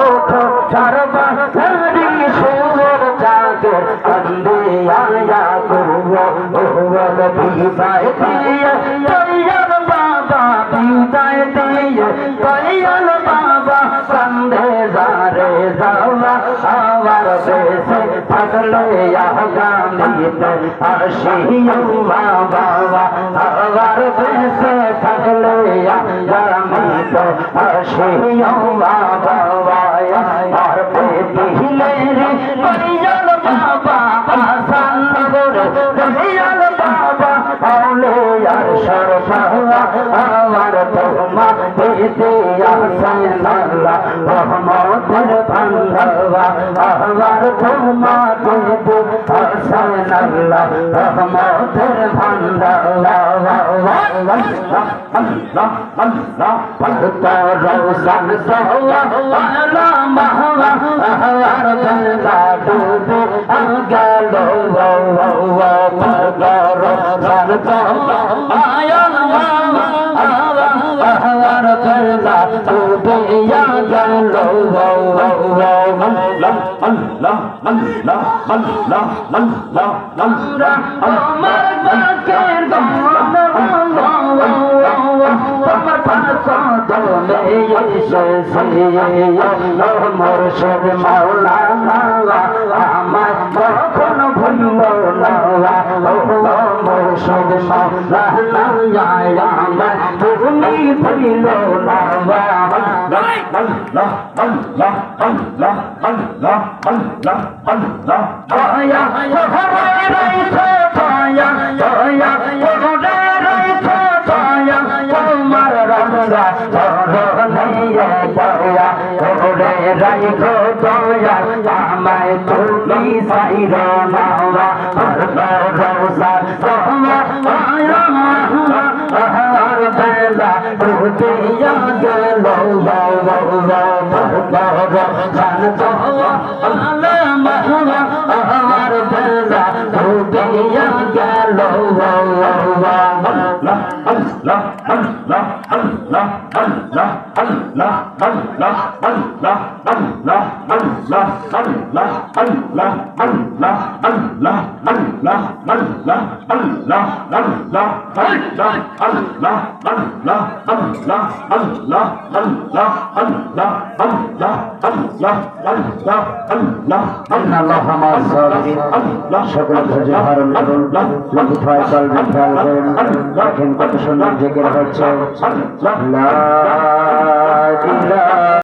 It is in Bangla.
ওঠো সর্বসারি সুর জাগর কান্দে আয়া গো ওহল বিদায় দিয়ে দয়াল বাবা বিদায় দিয়ে দয়াল বাবা কান্দে যারে যাওয়া আবার বেশে থাকলে আগামীতে আসিও বাবা আবার বেশে থাকলে আগামীতে আসিও বাবা আর দিলে রে দয়াল বাবা আসান করে দয়াল বাবা আউলে আর সরফা আমার তোমা পেতে আসেন আল্লাহ রহমতের ভান্ডার আমার তোমা পেতে আসেন আল্লাহ রহমতের ভান্ডার রোশন সোয়া মাহওয়া আর গঙ্গা ডুবে গেল রোশন সোয়া আর গঙ্গা ডুবে গেল মুর্শিদ মাওলানা আমার কখন ভুলব না মুর্শিদ মাওলানা আমার তুমি ভুলিল না তোমার রঙা রাইখো দয়া আমায় তুমি সাইর নাওয়া রোজা তোমার বেলা উঠিয়া গেল জান আমার বেলা উঠিয়া গেল সকল ধৈর্য ধারণ করুন লঘুফায় কলবে খেয়াল করুন দেখেন কত সুন্দর জেগে হচ্ছে